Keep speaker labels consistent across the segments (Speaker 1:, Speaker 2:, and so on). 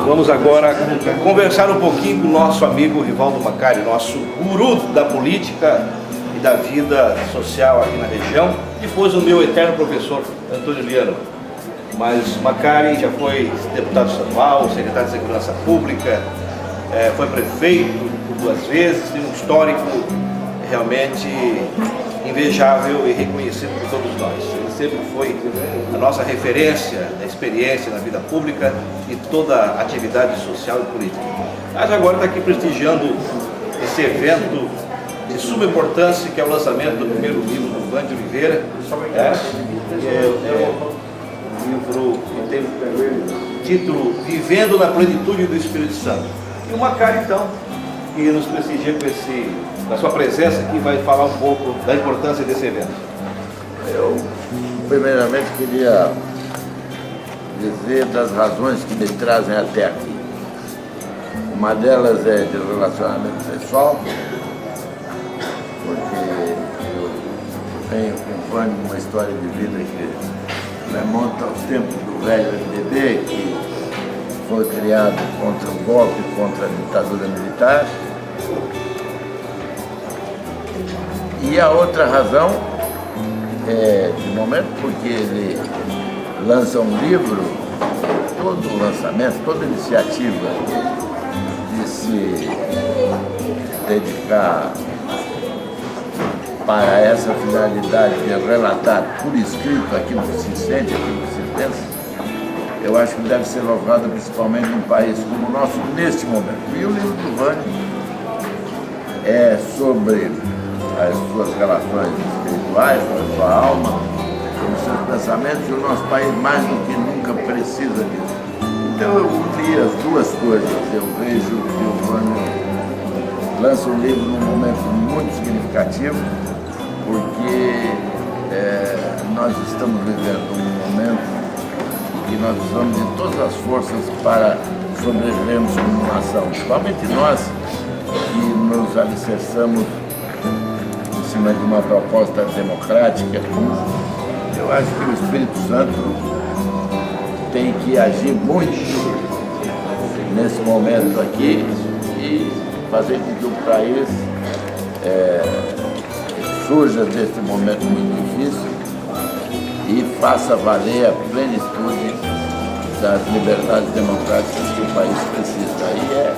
Speaker 1: Vamos agora conversar um pouquinho com o nosso amigo Rivaldo Macari, nosso guru da política e da vida social aqui na região. Depois o meu eterno professor Antônio Liano. Mas Macari já foi deputado estadual, secretário de Segurança Pública, foi prefeito por 2 vezes, tem um histórico realmente invejável e reconhecido por todos nós. Ele sempre foi a nossa referência da experiência na vida pública e toda a atividade social e política. Mas agora está aqui prestigiando esse evento de suma importância, que é o lançamento do primeiro livro do Vânio Oliveira. Um livro que tem o título Vivendo na Plenitude do Espírito Santo. E o Macari, então, que nos prestigia com a sua presença aqui, vai falar um pouco da importância desse evento.
Speaker 2: Eu, primeiramente, queria dizer das razões que me trazem até aqui. Uma delas é de relacionamento pessoal, porque eu tenho com o Vânio uma história de vida que remonta aos tempos do velho MDB, que foi criado contra o golpe, contra a ditadura militar. E a outra razão é, de momento, porque ele lança um livro, todo lançamento, toda iniciativa de se dedicar para essa finalidade de relatar por escrito aquilo que se sente, aquilo que se pensa, eu acho que deve ser louvado principalmente num país como o nosso neste momento. E o livro do Vânio é sobre as suas relações espirituais, com a sua alma, com os seus pensamentos, e o nosso país mais do que nunca precisa disso. Então eu uni as duas coisas. Eu vejo que o Vânio lança um livro num momento muito significativo, porque nós estamos vivendo um momento em que nós precisamos de todas as forças para sobrevivermos como nação, principalmente nós que nos alicerçamos em cima de uma proposta democrática. Eu acho que o Espírito Santo tem que agir muito nesse momento aqui e fazer com que o país surja desse momento muito difícil e faça valer a plenitude das liberdades democráticas que o país precisa. Aí é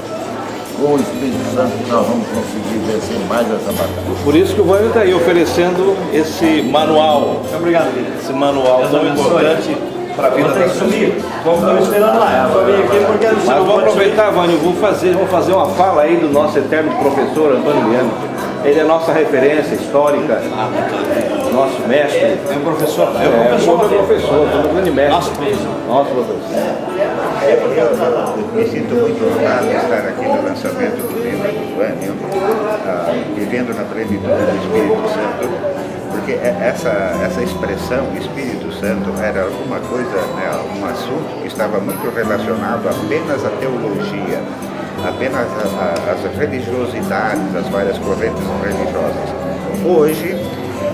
Speaker 2: com o Espírito Santo que nós vamos conseguir vencer mais essa batalha.
Speaker 1: Por isso que o Vânio está aí oferecendo esse manual.
Speaker 3: Obrigado, Guilherme.
Speaker 1: Esse manual tão importante para a vida da sociedade.
Speaker 3: Estamos esperando lá. Eu só vim aqui porque
Speaker 1: Mas vamos aproveitar, Vânio, vamos fazer uma fala aí do nosso eterno professor Antônio Liano. Ele é nossa referência histórica, nosso mestre.
Speaker 3: É um professor?
Speaker 1: Professor, um grande mestre. Nosso professor.
Speaker 4: Eu me sinto muito honrado de estar aqui no lançamento do livro do Vânio, Vivendo na Plenitude do Espírito Santo, porque essa expressão Espírito Santo era alguma coisa, né, um assunto que estava muito relacionado apenas à teologia, apenas às religiosidades, às várias correntes religiosas. Hoje,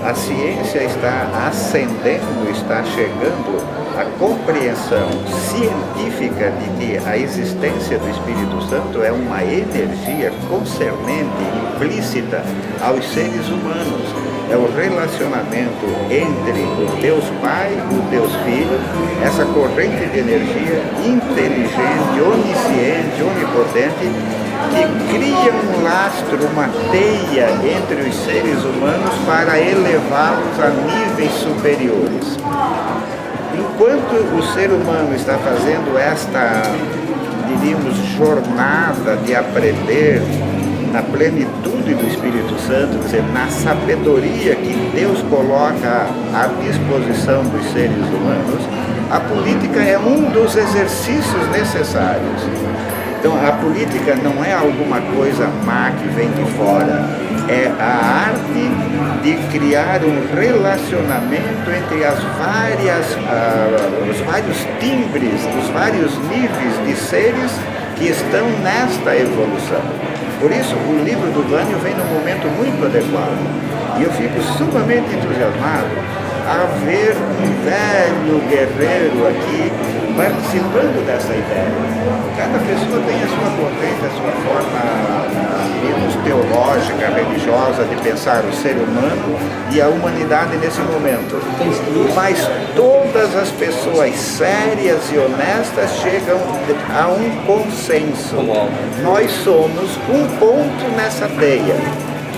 Speaker 4: a ciência está ascendendo, está chegando à compreensão científica de que a existência do Espírito Santo é uma energia concernente, implícita aos seres humanos. É o relacionamento entre o Deus Pai e o Deus Filho, essa corrente de energia inteligente, onisciente, onipotente, que cria um lastro, uma teia entre os seres humanos para elevá-los a níveis superiores. Enquanto o ser humano está fazendo esta, diríamos, jornada de aprender na plenitude do Espírito Santo, quer dizer, na sabedoria que Deus coloca à disposição dos seres humanos, a política é um dos exercícios necessários. Então, a política não é alguma coisa má que vem de fora, é a arte de criar um relacionamento entre os vários timbres, os vários níveis de seres que estão nesta evolução. Por isso, o livro do Vânio vem num momento muito adequado. E eu fico sumamente entusiasmado a ver um velho guerreiro aqui participando dessa ideia. Cada pessoa tem a sua corrente, a sua forma menos teológica, religiosa de pensar o ser humano e a humanidade nesse momento. Mas todas as pessoas sérias e honestas chegam a um consenso. Nós somos um ponto nessa teia.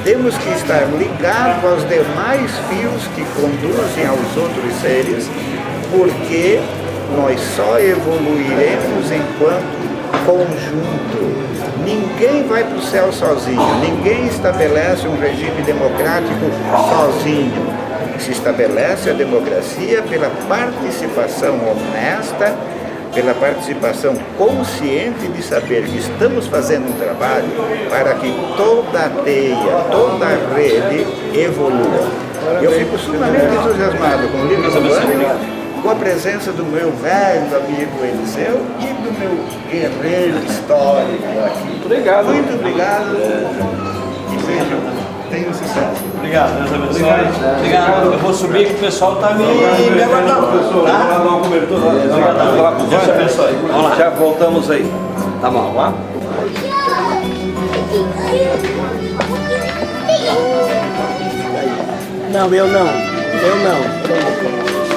Speaker 4: Temos que estar ligados aos demais fios que conduzem aos outros seres, porque nós só evoluiremos enquanto conjunto. Ninguém vai para o céu sozinho, ninguém estabelece um regime democrático sozinho. Se estabelece a democracia pela participação honesta, pela participação consciente de saber que estamos fazendo um trabalho para que toda a teia, toda a rede evolua. Eu fico sumamente entusiasmado com o livro do Vânio, com a presença do meu velho amigo Eliseu e do meu guerreiro histórico aqui.
Speaker 1: Obrigado.
Speaker 4: Muito obrigado e tenham sucesso.
Speaker 3: Obrigado, Deus abençoe. Obrigado. Eu vou subir que o pessoal está me aguardando.
Speaker 1: Professor,
Speaker 3: Tá?
Speaker 1: vamos dar uma cobertura. Vamos falar com o
Speaker 3: Deus
Speaker 1: Vânio.
Speaker 3: abençoe. Vamos lá.
Speaker 1: Já voltamos aí. Tá bom, vamos lá?
Speaker 3: Não, eu não. Eu não.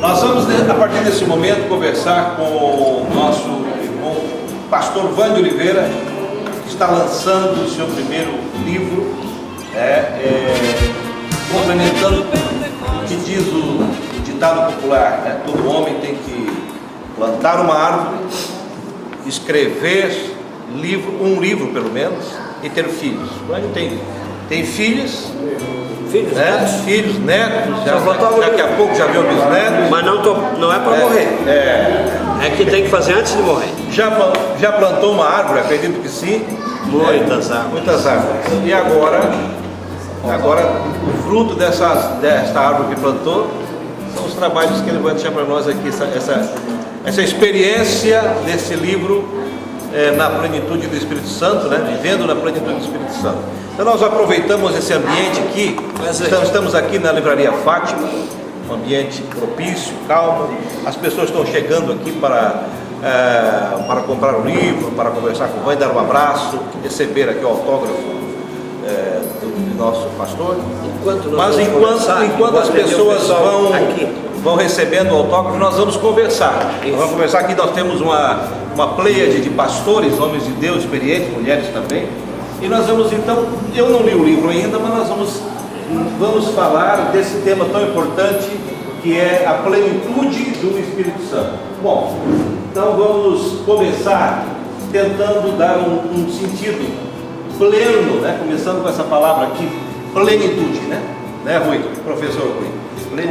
Speaker 1: Nós vamos, a partir desse momento, conversar com o nosso irmão pastor Vânio Oliveira, que está lançando o seu primeiro livro, complementando o que diz o ditado popular, todo homem tem que plantar uma árvore, escrever um livro pelo menos, e ter filhos. Vânio tem filhos, filhos, netos, daqui a pouco já viu bisnetos.
Speaker 3: Mas não é para morrer. É que tem que fazer antes de morrer.
Speaker 1: Já plantou uma árvore? Acredito que sim.
Speaker 3: Muitas árvores.
Speaker 1: Muitas árvores. E agora o fruto desta árvore que plantou são os trabalhos que ele vai deixar para nós aqui, essa experiência desse livro na plenitude do Espírito Santo, vivendo na plenitude do Espírito Santo. Então nós aproveitamos esse ambiente aqui, estamos aqui na Livraria Fátima, um ambiente propício, calmo, as pessoas estão chegando aqui para comprar o livro, para conversar com o Vânio, dar um abraço, receber aqui o autógrafo do nosso pastor. Enquanto as pessoas vão recebendo o autógrafo, nós vamos conversar. Nós vamos conversar aqui, nós temos uma pleiade de pastores, homens de Deus experientes, mulheres também. E nós vamos então, eu não li o livro ainda, mas nós vamos falar desse tema tão importante que é a plenitude do Espírito Santo. Bom, então vamos começar tentando dar um sentido pleno, começando com essa palavra aqui, plenitude, Rui, professor Rui?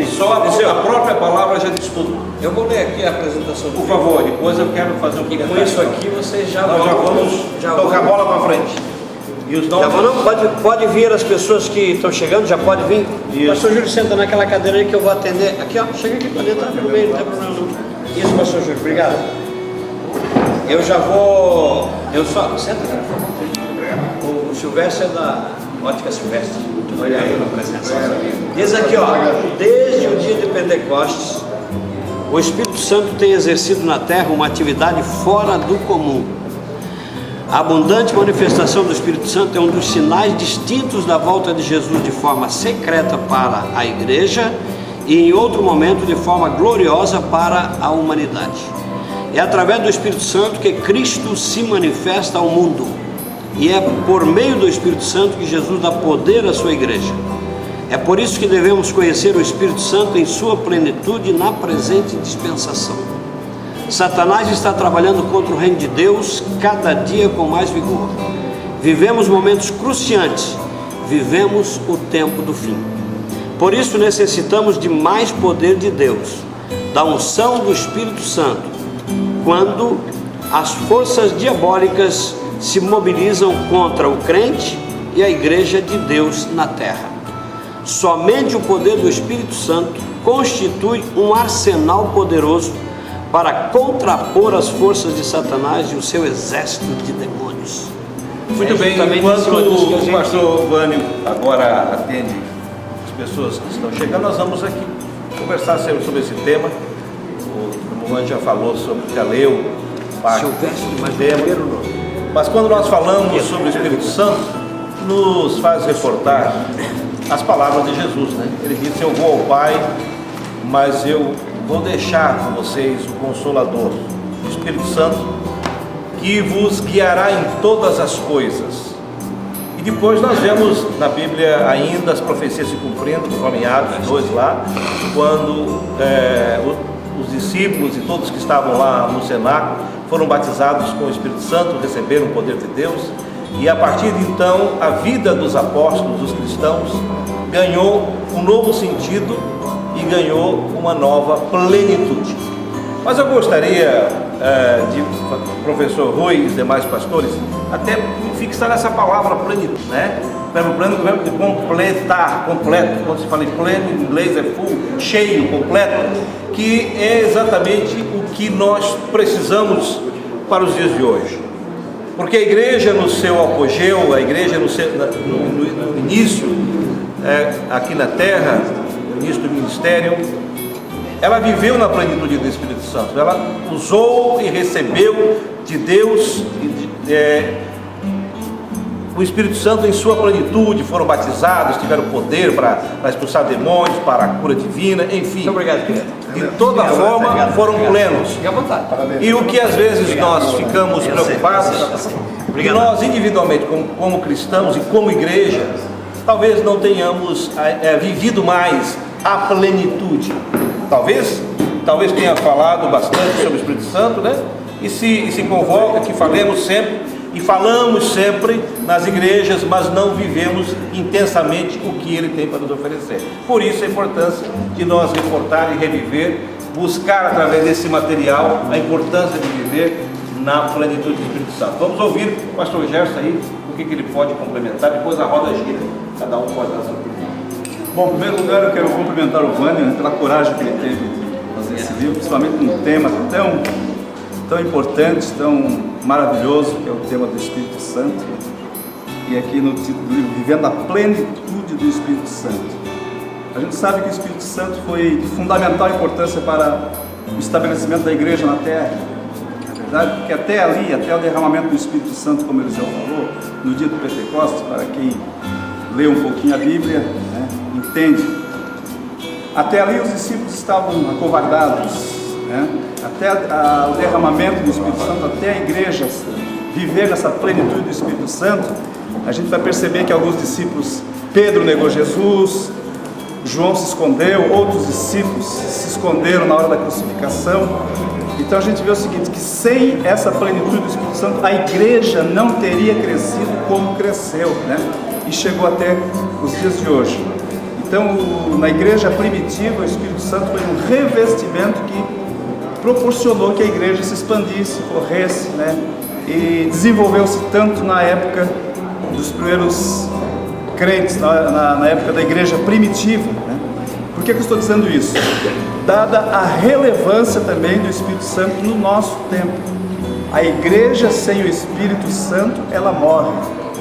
Speaker 1: Só a própria palavra já diz tudo.
Speaker 3: Eu vou ler aqui a apresentação do
Speaker 1: Por favor, depois eu quero fazer um comentário.
Speaker 3: E com isso aqui vocês
Speaker 1: nós já vamos tocar a bola para frente. E os nomes...
Speaker 3: Pode vir as pessoas que estão chegando, já pode vir. Isso. Pastor Júlio, senta naquela cadeira aí que eu vou atender. Aqui, ó, chega aqui para dentro, pelo meio, não tem problema não. Isso, pastor Júlio, obrigado. Eu já vou... Senta, cara. O Silvestre é da Ótica Silvestre. Olha aí na presença. Diz aqui, ó, desde o dia de Pentecostes, o Espírito Santo tem exercido na terra uma atividade fora do comum. A abundante manifestação do Espírito Santo é um dos sinais distintos da volta de Jesus de forma secreta para a igreja e em outro momento de forma gloriosa para a humanidade. É através do Espírito Santo que Cristo se manifesta ao mundo e é por meio do Espírito Santo que Jesus dá poder à sua igreja. É por isso que devemos conhecer o Espírito Santo em sua plenitude na presente dispensação. Satanás está trabalhando contra o reino de Deus cada dia com mais vigor. Vivemos momentos cruciantes, vivemos o tempo do fim. Por isso necessitamos de mais poder de Deus, da unção do Espírito Santo, quando as forças diabólicas se mobilizam contra o crente e a igreja de Deus na terra. Somente o poder do Espírito Santo constitui um arsenal poderoso para contrapor as forças de Satanás e o seu exército de demônios.
Speaker 1: Muito bem, enquanto o pastor Vânio agora atende as pessoas que estão chegando, nós vamos aqui conversar sobre esse tema. O Vânio já falou sobre, já leu parte do tema. Mas quando nós falamos sobre o Espírito Santo, nos faz reportar as palavras de Jesus, né? Ele disse: eu vou ao Pai, mas eu vou deixar com vocês o Consolador, o Espírito Santo, que vos guiará em todas as coisas. E depois nós vemos na Bíblia ainda as profecias se cumprindo, conforme Atos 2 lá, quando os discípulos e todos que estavam lá no cenáculo foram batizados com o Espírito Santo, receberam o poder de Deus, e a partir de então a vida dos apóstolos, dos cristãos, ganhou um novo sentido e ganhou uma nova plenitude. Mas eu gostaria de professor Rui e os demais pastores até fixar essa palavra plenitude, né? O verbo de completar, completo, quando se fala em pleno, em inglês é full, cheio, completo, que é exatamente o que nós precisamos para os dias de hoje. Porque a igreja no seu apogeu, a igreja no início, aqui na terra, no início do ministério, ela viveu na plenitude do Espírito Santo. Ela usou e recebeu de Deus o Espírito Santo em sua plenitude, foram batizados, tiveram poder para expulsar demônios, para a cura divina, enfim.
Speaker 3: Muito obrigado, querido.
Speaker 1: De toda forma foram plenos.
Speaker 3: Fique à vontade.
Speaker 1: E o que às vezes nós ficamos preocupados, que nós individualmente, como cristãos e como igreja, talvez não tenhamos vivido mais a plenitude. Talvez tenha falado bastante sobre o Espírito Santo, né? E se convoca que falemos sempre, e falamos sempre nas igrejas, mas não vivemos intensamente o que ele tem para nos oferecer. Por isso a importância de nós reportar e reviver, buscar através desse material a importância de viver na plenitude do Espírito Santo. Vamos ouvir o pastor Gerson aí, o que ele pode complementar, depois a roda gira, cada um pode dar sua opinião.
Speaker 5: Bom, em primeiro lugar eu quero cumprimentar o Vânio pela coragem que ele teve de fazer esse livro, principalmente num tema tão importante, tão maravilhoso, que é o tema do Espírito Santo. E aqui no título do livro, Vivendo a Plenitude do Espírito Santo. A gente sabe que o Espírito Santo foi de fundamental importância para o estabelecimento da igreja na terra. É verdade, porque até o derramamento do Espírito Santo, como Eliseu falou, no dia do Pentecostes, para quem lê um pouquinho a Bíblia, né, entende. Até ali os discípulos estavam acovardados, né? Até o derramamento do Espírito Santo, até a igreja viver nessa plenitude do Espírito Santo, a gente vai perceber que alguns discípulos, Pedro negou Jesus, João se escondeu, outros discípulos se esconderam na hora da crucificação. Então a gente vê o seguinte, que sem essa plenitude do Espírito Santo, a igreja não teria crescido como cresceu, né? E chegou até os dias de hoje. Então, na igreja primitiva, o Espírito Santo foi um revestimento que proporcionou que a igreja se expandisse, corresse, né? E desenvolveu-se tanto na época dos primeiros crentes, na época da igreja primitiva, né? Por que eu estou dizendo isso? Dada a relevância também do Espírito Santo no nosso tempo. A igreja sem o Espírito Santo, ela morre.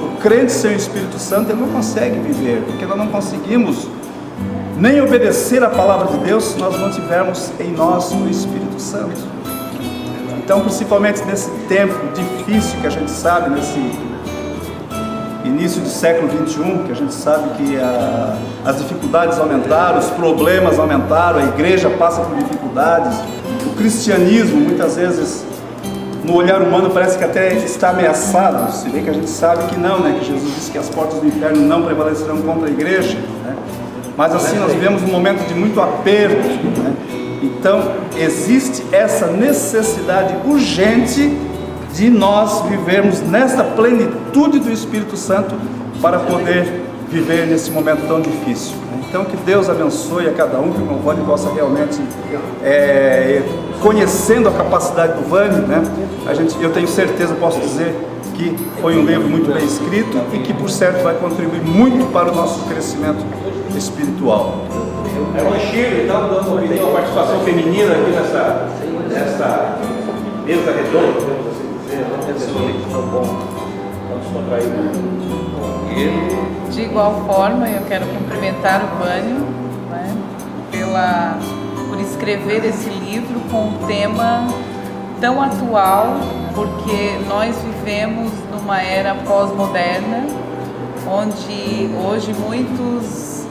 Speaker 5: O crente sem o Espírito Santo, ele não consegue viver, porque nós não conseguimos nem obedecer a palavra de Deus se nós não tivermos em nós o Espírito Santo. Então, principalmente nesse tempo difícil que a gente sabe, nesse início do século XXI, que a gente sabe que as dificuldades aumentaram, os problemas aumentaram, a igreja passa por dificuldades, o cristianismo muitas vezes no olhar humano parece que até está ameaçado, se bem que a gente sabe que não, né? Que Jesus disse que as portas do inferno não prevalecerão contra a igreja, né? Mas assim nós vivemos um momento de muito aperto, né? Então existe essa necessidade urgente de nós vivermos nesta plenitude do Espírito Santo para poder viver nesse momento tão difícil. Então que Deus abençoe a cada um, que o irmão Vânio possa realmente, conhecendo a capacidade do Vânio, né? Eu tenho certeza, posso dizer, que foi um livro muito bem escrito e que por certo vai contribuir muito para o nosso crescimento espiritual.
Speaker 1: É o Chile, então, dando uma participação feminina aqui nessa nessa mesa redonda, podemos assim dizer, não deve ser tão bom, tão descontraído.
Speaker 6: De igual forma, eu quero cumprimentar o Vânio, né, por escrever esse livro com um tema tão atual, porque nós vivemos numa era pós-moderna, onde hoje muitos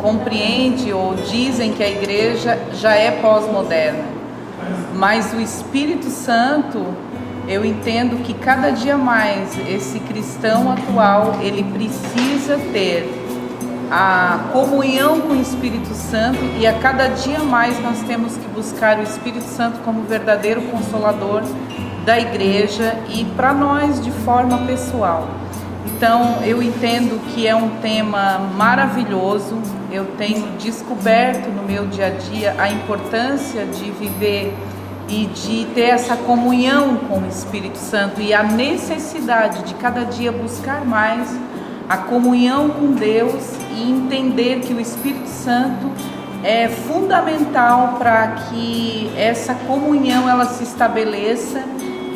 Speaker 6: compreendem ou dizem que a igreja já é pós-moderna, mas o Espírito Santo, eu entendo que cada dia mais esse cristão atual, ele precisa ter a comunhão com o Espírito Santo, e a cada dia mais nós temos que buscar o Espírito Santo como verdadeiro consolador da igreja e para nós de forma pessoal. Então eu entendo que é um tema maravilhoso. Eu tenho descoberto no meu dia a dia a importância de viver e de ter essa comunhão com o Espírito Santo e a necessidade de cada dia buscar mais a comunhão com Deus e entender que o Espírito Santo é fundamental para que essa comunhão ela se estabeleça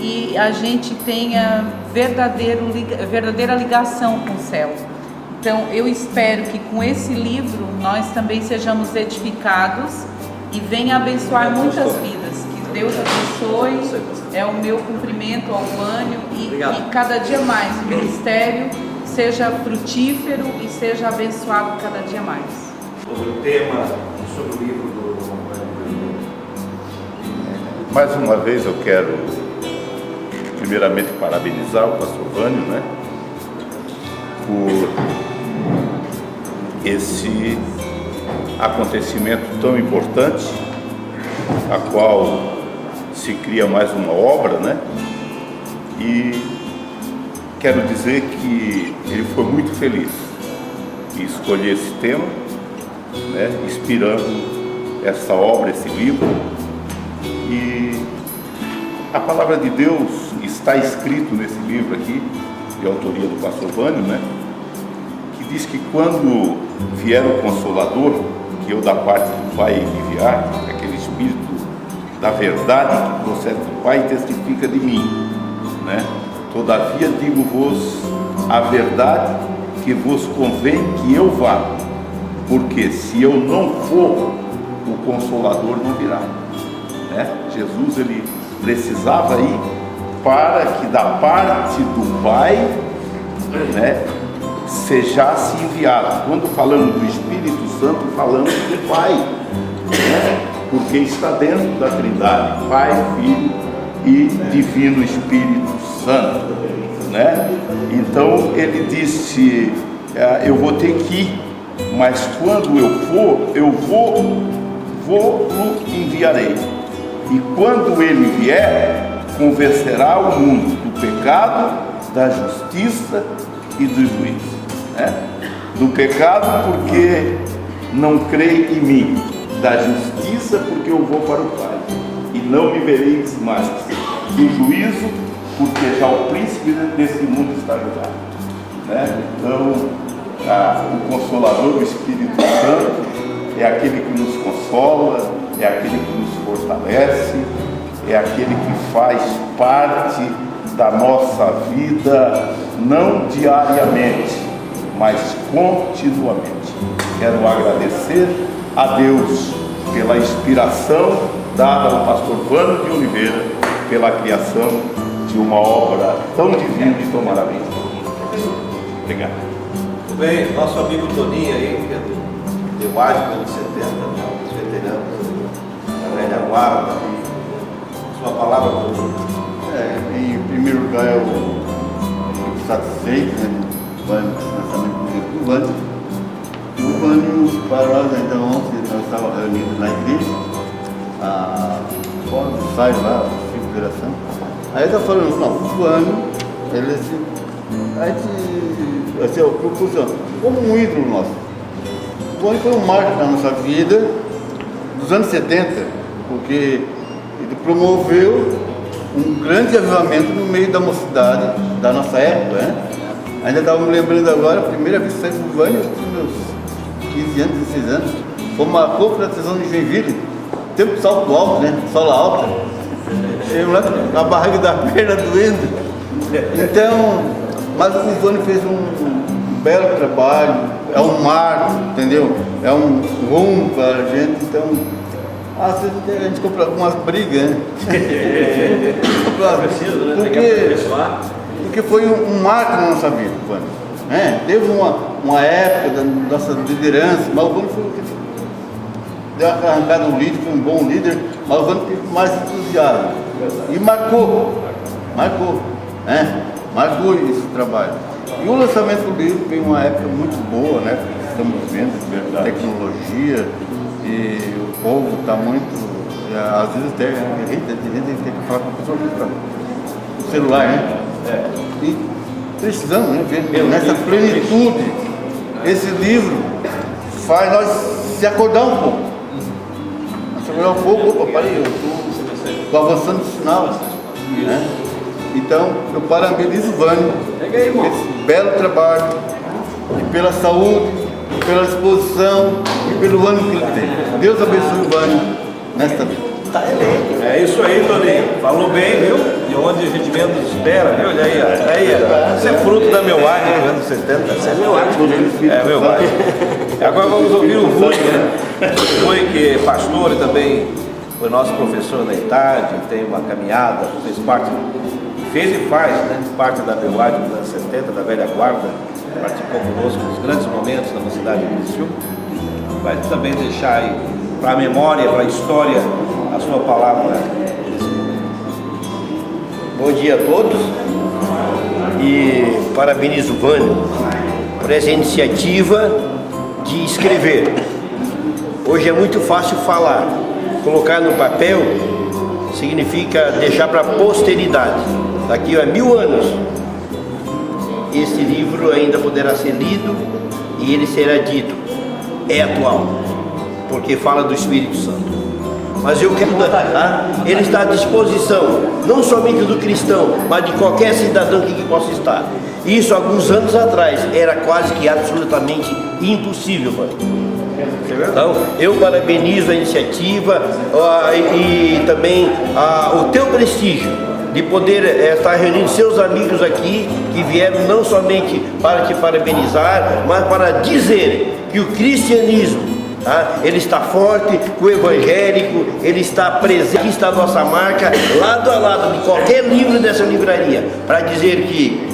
Speaker 6: e a gente tenha verdadeira ligação com o céu. Então eu espero que com esse livro nós também sejamos edificados e venha abençoar muitas vidas. Que Deus abençoe, é o meu cumprimento ao Vânio e cada dia mais o ministério seja frutífero e seja abençoado cada dia mais.
Speaker 1: Sobre o tema, sobre o livro do Vânio.
Speaker 7: Mais uma vez eu quero primeiramente parabenizar o pastor Vânio, né, por esse acontecimento tão importante, a qual se cria mais uma obra, né, e quero dizer que ele foi muito feliz em escolher esse tema, né, inspirando essa obra, esse livro. E a palavra de Deus está escrito nesse livro aqui, de autoria do pastor Vânio, né, que diz que quando vier o Consolador, que eu da parte do Pai enviar, aquele Espírito da verdade que procede do Pai testifica de mim, né? Todavia digo-vos a verdade, que vos convém que eu vá, porque se eu não for, o Consolador não virá, né? Jesus ele precisava ir para que da parte do Pai, né, sejasse enviado. Quando falamos do Espírito Santo, falamos do Pai, né, porque está dentro da Trindade, Pai, Filho e Divino Espírito Santo, né? Então ele disse, eu vou ter que ir, mas quando eu for, eu vou enviarei. E quando ele vier, convencerá o mundo do pecado, da justiça e do juízo, né? Do pecado porque não crê em mim, da justiça porque eu vou para o Pai e não me vereis mais, do juízo porque já o príncipe desse mundo está julgado, né? Então o Consolador, o Espírito Santo, é aquele que nos consola, é aquele que nos fortalece, é aquele que faz parte da nossa vida, não diariamente, mas continuamente. Quero agradecer a Deus pela inspiração dada ao pastor Vânio de Oliveira, pela criação de uma obra tão divina e tão maravilhosa. Obrigado.
Speaker 1: Muito bem, nosso amigo Toninho aí, que é do Mágico anos 70, os veteranos da velha guarda. Sua palavra, Toninho.
Speaker 8: Em primeiro lugar, eu fico satisfeito, né, com o lançamento do Vânio. O Vânio, para nós, ainda ontem, nós estávamos reunidos na igreja, após o ensaio lá, a figuração. Aí está falando, não, o Vânio, ele assim, eu propulsiona como um ídolo nosso. O Vânio foi um marco na nossa vida dos anos 70, porque ele promoveu um grande avivamento no meio da mocidade da nossa época, né? Ainda estava me lembrando agora, a primeira vez que saí com o Vânio, eu tinha meus 15 anos, 16 anos, foi uma confraternização de Joinville, tempo de salto alto, né? Sola alta. Chego lá com a barriga da perna doendo. Então, mas o Vânio fez um belo trabalho, é um marco, entendeu? É um rumo para a gente, então às vezes a gente compra algumas brigas, né? Porque foi um marco na nossa vida, Vânio. Teve uma época da nossa liderança, mas o Vânio foi o que deu uma arrancada no líder, foi um bom líder, mas o Vânio teve mais entusiasmo. E marcou esse trabalho. E o lançamento do livro veio uma época muito boa, né? Estamos vendo tecnologia e o povo está muito. Às vezes até a gente tem que falar com a pessoa no celular, né? E precisamos, né, ver nessa plenitude. Esse livro faz nós se acordar um pouco. Opa, parei, eu estou avançando no sinal. Né? Então, eu parabenizo o Vânio por esse belo trabalho, e pela saúde, pela disposição e pelo ano que ele tem. Deus abençoe o Vânio nesta vida.
Speaker 1: É isso aí, Toninho. Falou bem, viu? E onde a gente menos espera, viu? Olha aí, ó. Aí, isso é fruto da meu ar, né? Anos 70. Isso é meu ar, é meu ar. Agora vamos ouvir o Rui, né? O Rui, que é pastor e também foi nosso professor na idade, tem uma caminhada, fez e faz, né? Parte da Beuade dos anos 70, da velha guarda, participou conosco dos grandes momentos da mocidade do Criciúma. Vai também deixar aí para a memória, para a história, a sua palavra.
Speaker 9: Bom dia a todos e parabenizo o Vânio por essa iniciativa de escrever. Hoje é muito fácil falar, colocar no papel significa deixar para a posteridade. Daqui a 1000 anos esse livro ainda poderá ser lido e ele será dito, é atual, porque fala do Espírito Santo. Mas eu quero ele está à disposição, não somente do cristão, mas de qualquer cidadão que possa estar. Isso alguns anos atrás era quase que absolutamente impossível, mano. Então, eu parabenizo a iniciativa e também o teu prestígio de poder estar reunindo seus amigos aqui que vieram não somente para te parabenizar, mas para dizer que o cristianismo ele está forte, o evangélico, ele está presente. Aqui está a nossa marca, lado a lado de qualquer livro dessa livraria, para dizer que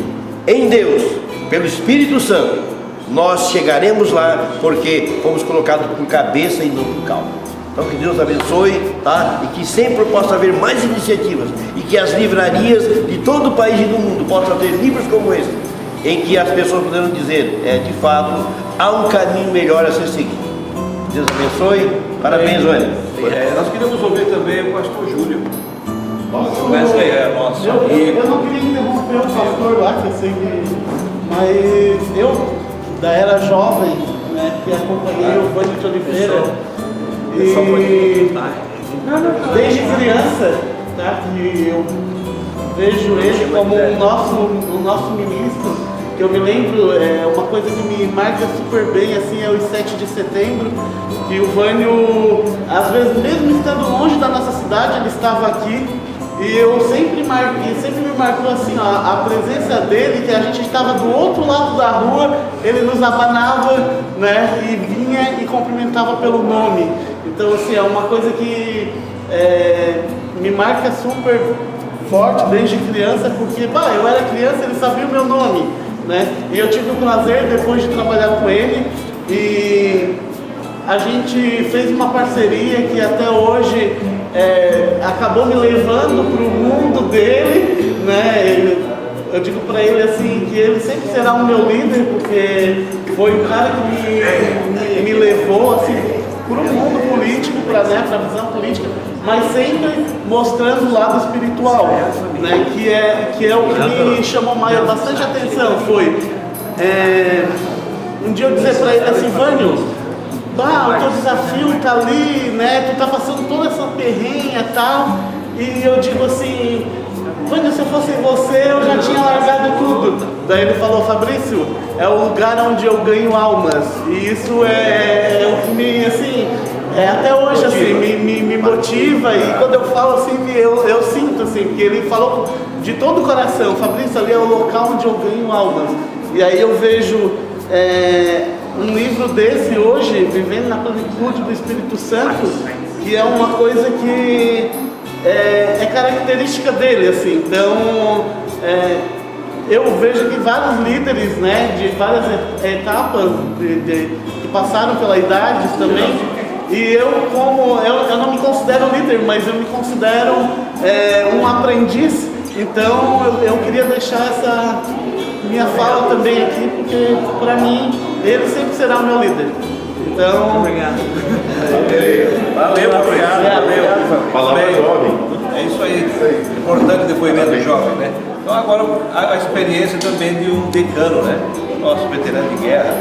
Speaker 9: em Deus, pelo Espírito Santo, nós chegaremos lá porque fomos colocados por cabeça e não por cauda. Então que Deus abençoe, e que sempre possa haver mais iniciativas e que as livrarias de todo o país e do mundo possam ter livros como esse, em que as pessoas poderão dizer, de fato, há um caminho melhor a ser seguido. Deus abençoe, parabéns, Vânio.
Speaker 1: Nós queríamos ouvir também o pastor Júlio.
Speaker 3: Wesley é nosso amigo.
Speaker 10: Eu não queria interromper o pastor lá, que eu sei que... Mas eu, da era jovem, né, que acompanhei o Vânio de Oliveira, e desde criança, que eu vejo ele como o nosso ministro. Que eu me lembro, uma coisa que me marca super bem, assim, é os 7 de setembro, que o Vânio, às vezes, mesmo estando longe da nossa cidade, ele estava aqui, e eu sempre me marcou assim, a presença dele, que a gente estava do outro lado da rua, ele nos abanava, né, e vinha e cumprimentava pelo nome. Então, assim, é uma coisa que me marca super forte desde criança, porque, eu era criança, ele sabia o meu nome. Né? E eu tive o prazer, depois de trabalhar com ele, e a gente fez uma parceria que até hoje acabou me levando para o mundo dele, né? Eu digo para ele assim, que ele sempre será o meu líder, porque foi o cara que me levou assim, para o mundo político, para a visão política, mas sempre mostrando o lado espiritual, né? que é o que me chamou bastante atenção. Foi um dia eu dizer para ele assim, Vânio, o teu desafio está ali, né? Tu tá passando toda essa perrenha e tal, e eu digo assim, Vânio, se eu fosse você, eu já tinha largado tudo. Daí ele falou, Fabrício, é o lugar onde eu ganho almas, e isso é o que me, assim, até hoje assim, me motiva, e quando eu falo assim, eu sinto assim, que ele falou de todo o coração. Fabrício, ali é o local onde eu ganho almas. E aí eu vejo um livro desse hoje, Vivendo na Plenitude do Espírito Santo, que é uma coisa que é característica dele, assim. Então, eu vejo que vários líderes, né, de várias etapas que passaram pela idade também, e eu não me considero líder, mas eu me considero um aprendiz. Então eu queria deixar essa minha fala também aqui, porque para mim ele sempre será o meu líder. Então, obrigado.
Speaker 1: Valeu, obrigado.
Speaker 7: Palavra jovem.
Speaker 1: É isso aí. Importante depoimento do jovem, né? Então agora a experiência também de um decano, né? Nosso veterano de guerra.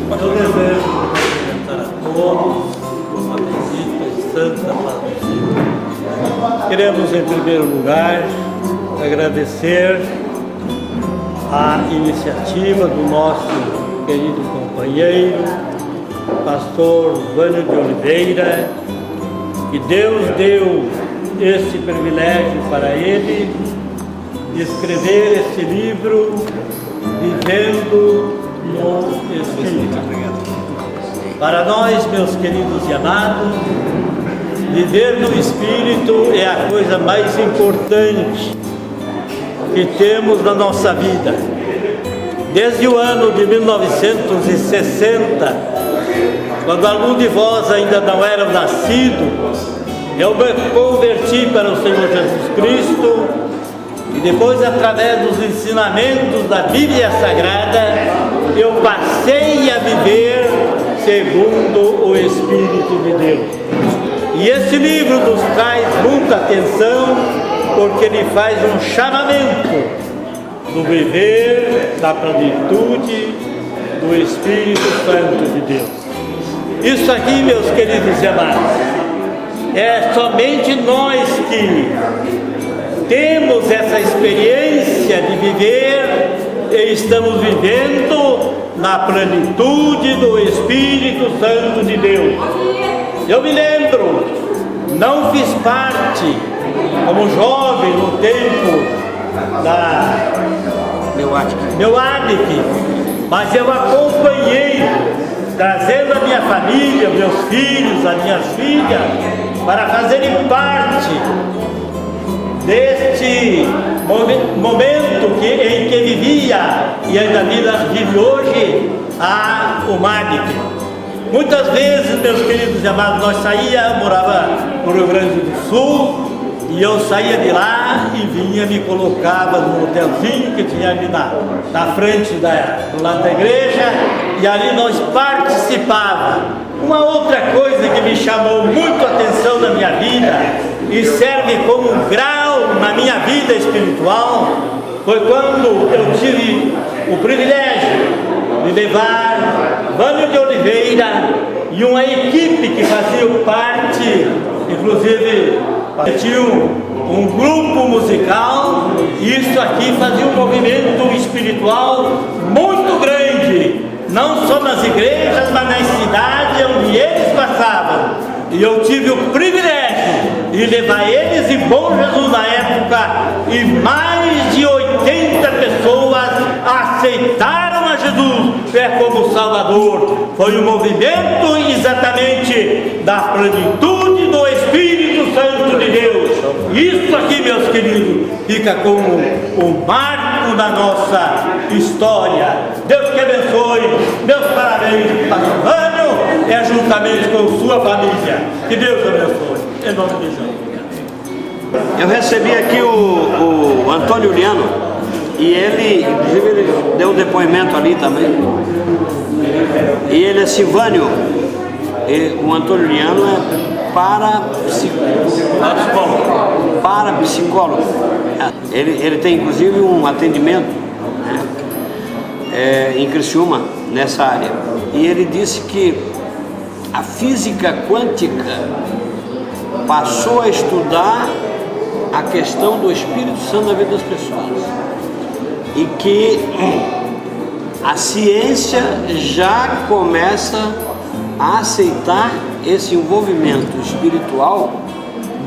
Speaker 11: Eu desejo cumprimentar a todos com uma visita e santa paz. Queremos, em primeiro lugar, agradecer a iniciativa do nosso querido companheiro, pastor Vânio de Oliveira, que Deus deu esse privilégio para ele de escrever esse livro, Vivendo no Espírito. Para nós, meus queridos e amados, viver no Espírito é a coisa mais importante que temos na nossa vida. Desde o ano de 1960, quando alguns de vós ainda não eram nascidos, eu me converti para o Senhor Jesus Cristo, e depois, através dos ensinamentos da Bíblia Sagrada, eu passei a viver segundo o Espírito de Deus. E esse livro nos traz muita atenção, porque ele faz um chamamento do viver da plenitude do Espírito Santo de Deus. Isso aqui, meus queridos e amados, é somente nós que temos essa experiência de viver e estamos vivendo na plenitude do Espírito Santo de Deus. Eu me lembro, não fiz parte como jovem no tempo da Neuadic, mas eu acompanhei, trazendo a minha família, meus filhos, as minhas filhas, para fazerem parte deste momento em que vivia e ainda vive hoje o MADIC. Muitas vezes, meus queridos e amados, nós morava no Rio Grande do Sul, e eu saía de lá e vinha, me colocava num hotelzinho que tinha ali na frente do lado da igreja, e ali nós participávamos. Uma outra coisa que me chamou muito a atenção na minha vida e serve como um grau na minha vida espiritual foi quando eu tive o privilégio de levar Vânio de Oliveira e uma equipe que fazia parte, inclusive tinha um grupo musical, e isso aqui fazia um movimento espiritual muito grande, não só nas igrejas, mas nas cidades onde eles passavam. E eu tive o privilégio de levar eles em Bom Jesus na época, e mais de 80 pessoas aceitaram a Jesus como Salvador. Foi um movimento exatamente da plenitude do Espírito Santo de Deus. Isso aqui, meus queridos, fica como um marco da nossa história. Deus te abençoe. Meus parabéns, Pastor Vânio, juntamente com sua família. Que Deus abençoe. Em nome de Jesus.
Speaker 3: Eu recebi aqui o Antônio Liano, e ele, inclusive, ele deu um depoimento ali também. E ele é Silvânio, o Antônio Liano é parapsicólogo. Ele tem inclusive um atendimento, né, em Criciúma, nessa área. E ele disse que a física quântica passou a estudar a questão do Espírito Santo na vida das pessoas, e que a ciência já começa a aceitar esse envolvimento espiritual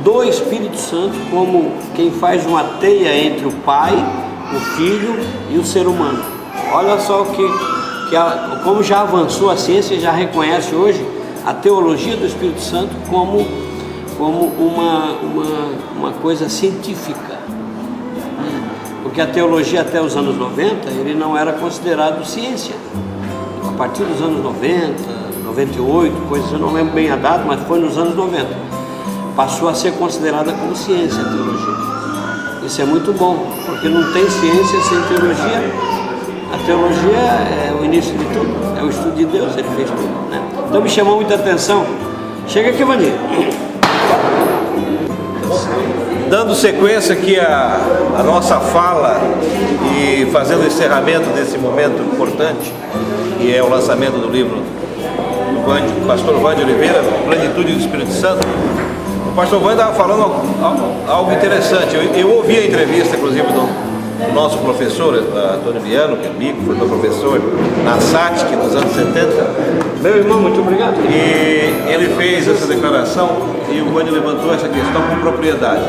Speaker 3: do Espírito Santo como quem faz uma teia entre o Pai, o Filho e o ser humano. Olha só como já avançou a ciência e já reconhece hoje a teologia do Espírito Santo como uma coisa científica. Porque a teologia até os anos 90, ele não era considerado ciência. A partir dos anos 90, 98, coisas, eu não lembro bem a data, mas foi nos anos 90. Passou a ser considerada como ciência a teologia. Isso é muito bom, porque não tem ciência sem teologia. A teologia é o início de tudo, é o estudo de Deus, ele fez tudo, né? Então me chamou muita atenção. Chega aqui, Vanir.
Speaker 1: Dando sequência aqui a nossa fala e fazendo o encerramento desse momento importante, que é o lançamento do livro do pastor Vânio Oliveira, Plenitude do Espírito Santo. O pastor Vânio estava falando algo interessante. Eu ouvi a entrevista, inclusive, do nosso professor, Antônio Viano, que é amigo, foi meu professor na SATIC nos anos 70.
Speaker 3: Meu irmão, muito obrigado.
Speaker 1: E ele fez essa declaração e o Vânio levantou essa questão com propriedade.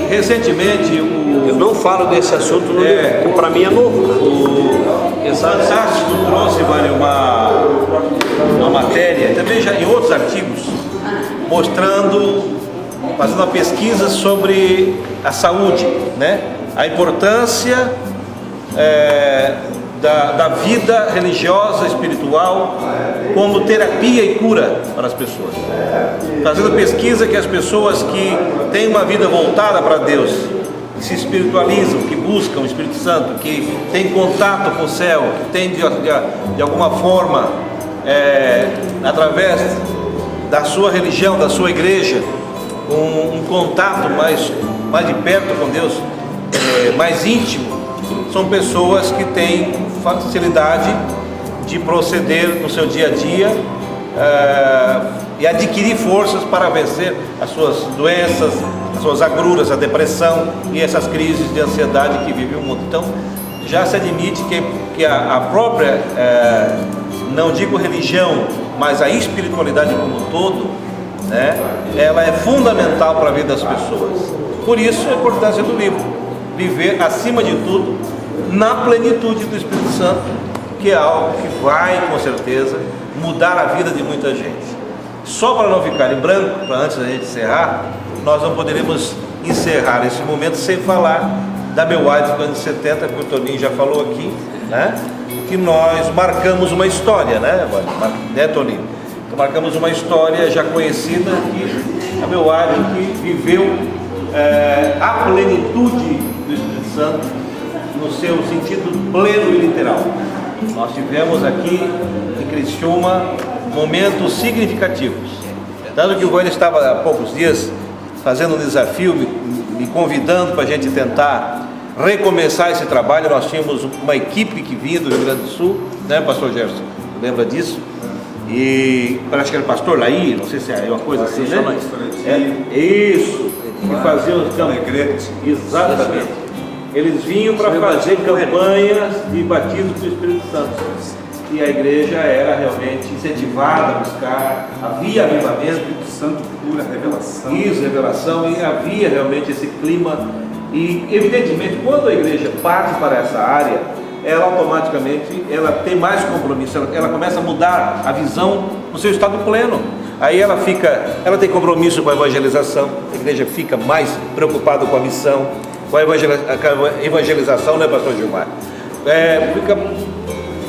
Speaker 1: Recentemente,
Speaker 3: eu não falo desse assunto no livro, que para mim é novo.
Speaker 1: O Fantástico trouxe, Vânio, uma matéria, também já em outros artigos, fazendo uma pesquisa sobre a saúde, né? A importância da vida religiosa, espiritual, como terapia e cura para as pessoas. Fazendo pesquisa que as pessoas que têm uma vida voltada para Deus, que se espiritualizam, que buscam o Espírito Santo, que têm contato com o céu, que têm de alguma forma, através da sua religião, da sua igreja, um contato mais de perto com Deus, mais íntimo, são pessoas que têm facilidade de proceder no seu dia a dia e adquirir forças para vencer as suas doenças, as suas agruras, a depressão e essas crises de ansiedade que vive o mundo. Então, já se admite que a própria, não digo religião, mas a espiritualidade como um todo, né, ela é fundamental para a vida das pessoas. Por isso a importância do livro, viver acima de tudo na plenitude do Espírito Santo, que é algo que vai com certeza mudar a vida de muita gente. Só para não ficar em branco, para antes da gente encerrar, nós não poderíamos encerrar esse momento sem falar da Bel White dos anos 70, que o Toninho já falou aqui, né? Que nós marcamos uma história, né, Toninho? Então, marcamos uma história já conhecida, que a Bel White que viveu a plenitude do Espírito Santo no seu sentido pleno e literal. Nós tivemos aqui em Criciúma momentos significativos. Tanto que o Vânio estava há poucos dias fazendo um desafio, me convidando para a gente tentar recomeçar esse trabalho. Nós tínhamos uma equipe que vinha do Rio Grande do Sul, né, pastor Gerson? Lembra disso? E parece que era o pastor Laí, não sei se é uma coisa assim, né? Isso, que faziam os campos. Exatamente. Eles vinham para fazer campanhas de batismo com o Espírito Santo. E a igreja era realmente incentivada a buscar, havia avivamento. O Espírito Santo pura, revelação. Isso, revelação, e havia realmente esse clima. E evidentemente, quando a igreja parte para essa área, ela automaticamente tem mais compromisso, ela começa a mudar a visão no seu estado pleno. Aí ela tem compromisso com a evangelização, a igreja fica mais preocupada com a missão, com a evangelização, né, pastor Gilmar?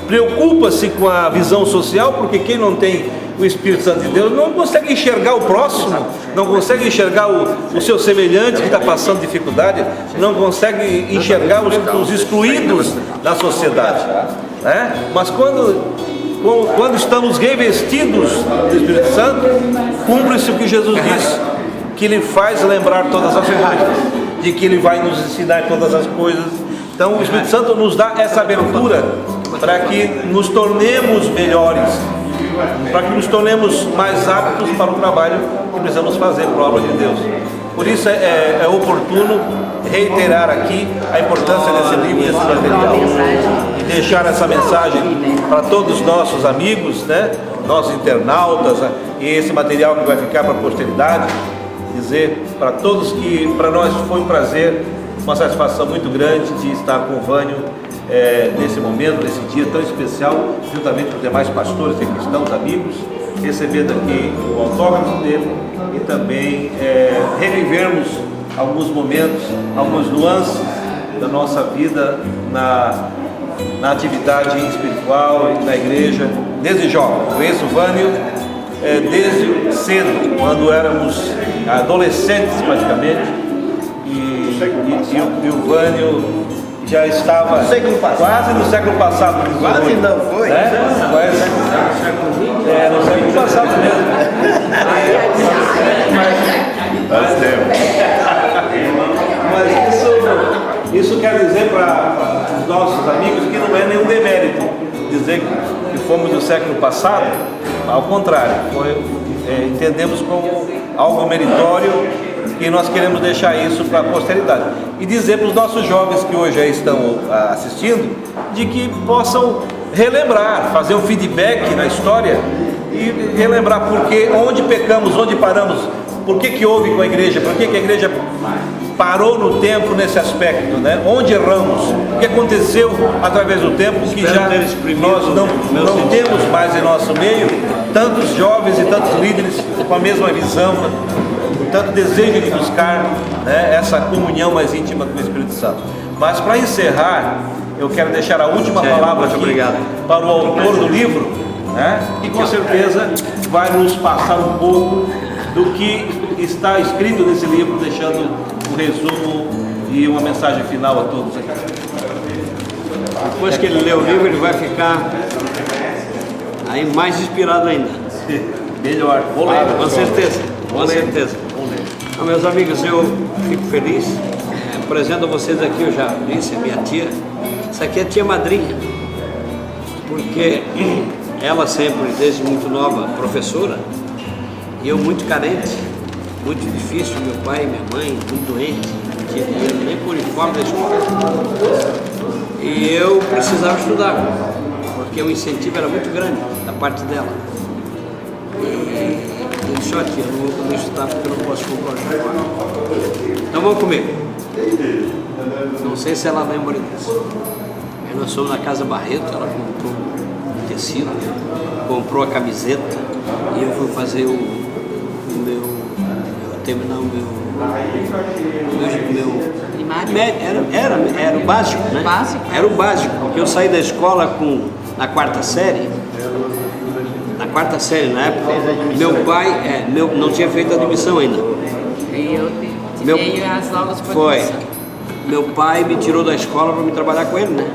Speaker 1: Preocupa-se com a visão social, porque quem não tem o Espírito Santo de Deus não consegue enxergar o próximo, não consegue enxergar o seu semelhante que está passando dificuldade, não consegue enxergar os excluídos da sociedade, né? Mas quando estamos revestidos do Espírito Santo, cumpre-se o que Jesus disse, que Ele faz lembrar todas as coisas, de que Ele vai nos ensinar todas as coisas. Então o Espírito Santo nos dá essa abertura para que nos tornemos melhores, para que nos tornemos mais aptos para o trabalho que precisamos fazer para a obra de Deus. Por isso é oportuno reiterar aqui a importância desse livro, desse material, e deixar essa mensagem para todos os nossos amigos, né? nossos internautas, e esse material que vai ficar para a posteridade, dizer para todos que para nós foi um prazer, uma satisfação muito grande de estar com o Vânio nesse momento, nesse dia tão especial, juntamente com os demais pastores e cristãos amigos, recebendo aqui o autógrafo dele e também revivermos alguns momentos, algumas nuances da nossa vida na atividade espiritual e na igreja, desde jovem. Conheço o Vânio desde cedo, quando éramos adolescentes praticamente, e o Vânio já estava quase no século passado.
Speaker 9: Quase não foi?
Speaker 1: No século passado mesmo. Mas isso quer dizer para os nossos amigos que não é nenhum demérito dizer que fomos do século passado. Ao contrário, entendemos como algo meritório e nós queremos deixar isso para a posteridade. E dizer para os nossos jovens que hoje estão assistindo, de que possam relembrar, fazer um feedback na história e relembrar onde pecamos, onde paramos, por que houve com a igreja, por que a igreja parou no tempo nesse aspecto, né? Onde erramos, o que aconteceu através do tempo que já nós não temos mais em nosso meio tantos jovens e tantos líderes com a mesma visão, tanto desejo de buscar, né, essa comunhão mais íntima com o Espírito Santo. Mas para encerrar, eu quero deixar a última palavra aqui para o autor do livro, né, que com certeza vai nos passar um pouco do que está escrito nesse livro, deixando um resumo e uma mensagem final a todos aqui.
Speaker 3: Depois que ele lê o livro, ele vai ficar aí mais inspirado ainda.
Speaker 1: Melhor.
Speaker 3: Com certeza, com certeza. Então, meus amigos, eu fico feliz. Apresento a vocês aqui, eu já disse, a minha tia. Essa aqui é a tia madrinha, porque ela sempre, desde muito nova, professora, e eu muito carente, muito difícil, meu pai e minha mãe, muito doente, não tinha dinheiro nem por uniforme da escola. E eu precisava estudar, porque o incentivo era muito grande da parte dela. E eu disse, ó tia, eu não vou poder estudar porque eu não posso comprar o uniforme. Então vamos comigo. Não sei se ela lembra disso. Aí nós fomos na Casa Barreto, ela comprou um tecido, comprou a camiseta e eu fui fazer terminar o meu era o básico, né? Era o básico, porque eu saí da escola na quarta série. Na quarta série, na época, meu pai não tinha feito a admissão ainda.
Speaker 12: E eu tirei as aulas por admissão.
Speaker 3: Meu pai me tirou da escola para me trabalhar com ele, né?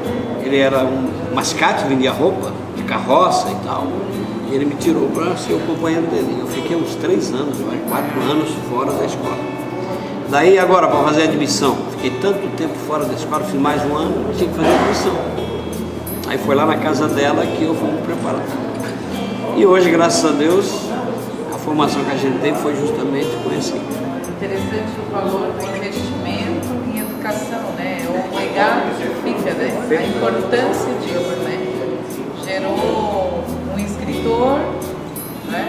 Speaker 3: Ele era um mascate, vendia roupa de carroça e tal. E ele me tirou para ser o companheiro dele. Eu fiquei uns 3 anos, 4 anos fora da escola. Daí agora, para fazer a admissão, fiquei tanto tempo fora da escola, fiz mais um ano, tinha que fazer a admissão. Aí foi lá na casa dela que eu fui me preparar. E hoje, graças a Deus, a formação que a gente teve foi justamente com esse.
Speaker 6: Interessante o valor do investimento em educação, né? O legado que fica, né? A importância disso, né? Gerou um escritor, né?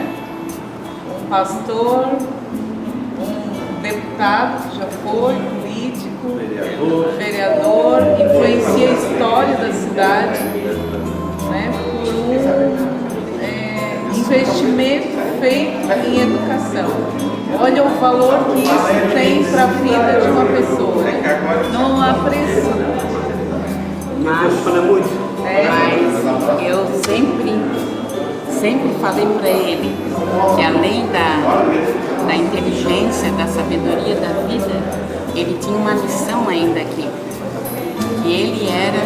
Speaker 6: Um pastor, um deputado que já foi, político, vereador, influencia a história da cidade, né? Por um investimento feito em educação. Olha o valor que isso tem para a vida de uma pessoa, né? Não há preço.
Speaker 12: Mas eu sempre falei para ele que além da inteligência, da sabedoria da vida, ele tinha uma missão ainda aqui. Que ele era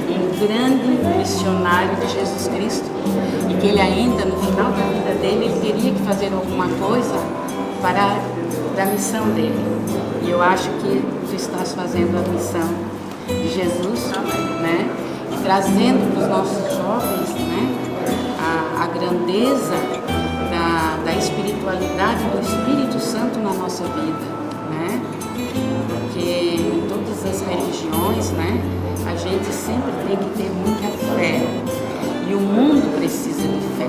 Speaker 12: um grande missionário de Jesus Cristo e que ele ainda, no final da vida dele, ele teria que fazer alguma coisa para a missão dele. E eu acho que tu estás fazendo a missão de Jesus, né? E trazendo para os nossos jovens, né, a grandeza da espiritualidade do Espírito Santo na nossa vida, né? Porque em todas as religiões, né, a gente sempre tem que ter muita fé. E o mundo precisa de fé.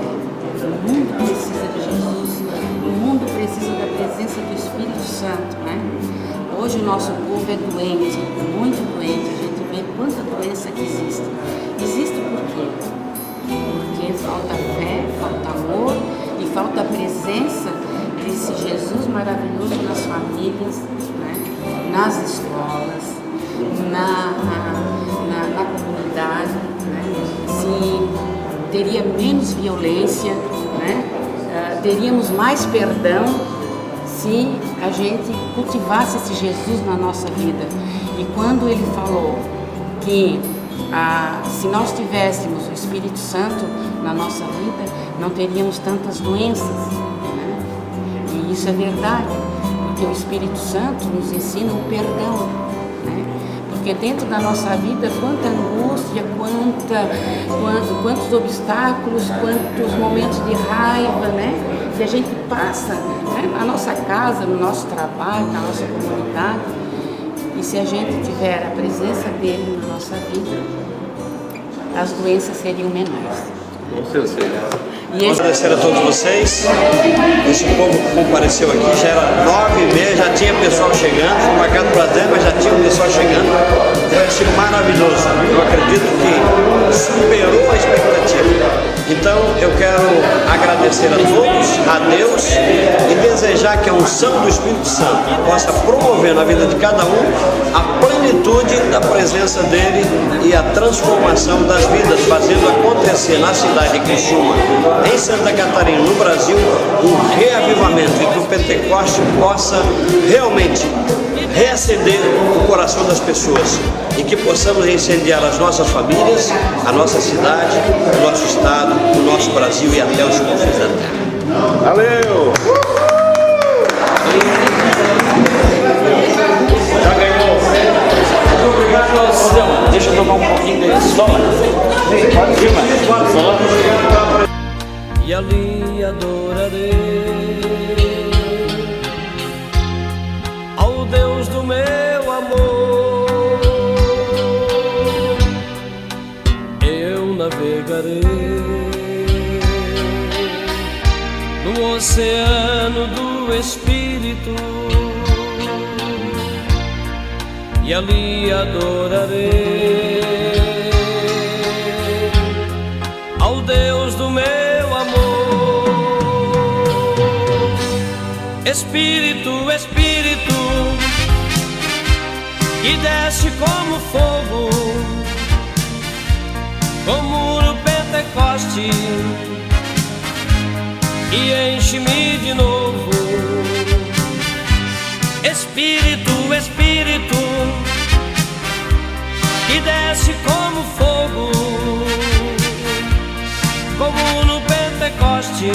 Speaker 12: nosso povo é doente, muito doente. A gente vê quanta doença que existe. Existe por quê? Porque falta fé, falta amor e falta a presença desse Jesus maravilhoso nas famílias, né? Nas escolas, na comunidade, né? Se teria menos violência, né? Teríamos mais perdão se a gente cultivasse esse Jesus na nossa vida. E quando ele falou que se nós tivéssemos o Espírito Santo na nossa vida, não teríamos tantas doenças, né? E isso é verdade, porque o Espírito Santo nos ensina o perdão, né? Porque dentro da nossa vida, quanta angústia, quantos obstáculos, quantos momentos de raiva, né? Que a gente passa, né? Na nossa casa, no nosso trabalho, na nossa comunidade. E se a gente tiver a presença dele na nossa vida, as doenças seriam menores.
Speaker 5: Com certeza.
Speaker 3: Agradecer a todos vocês. Esse povo que compareceu aqui já era 9h30, já tinha pessoal chegando, foi marcado para 10, mas já tinha o pessoal chegando. Foi assim maravilhoso. Eu acredito que superou a expectativa. Então eu quero agradecer a todos, a Deus, e desejar que a unção do Espírito Santo possa promover na vida de cada um a plenitude da presença dele e a transformação das vidas, fazendo acontecer na cidade de Criciúma, em Santa Catarina, no Brasil, um reavivamento, e que o Pentecoste possa realmente reacender o coração das pessoas e que possamos incendiar as nossas famílias, a nossa cidade, o nosso estado, o nosso Brasil e até os confins da terra.
Speaker 1: Valeu!
Speaker 3: Já ganhou. Obrigado, deixa eu tocar um pouquinho de sola. Pode filmar.
Speaker 13: E ali adorarei ao Deus do meu amor. Eu navegarei no oceano do Espírito e ali adorarei ao Deus do meu amor. Espírito, Espírito, que desce como fogo, como no Pentecoste, e enche-me de novo. Espírito, Espírito, que desce como fogo, como no Pentecoste,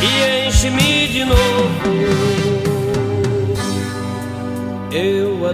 Speaker 13: e enche-me de novo. Eu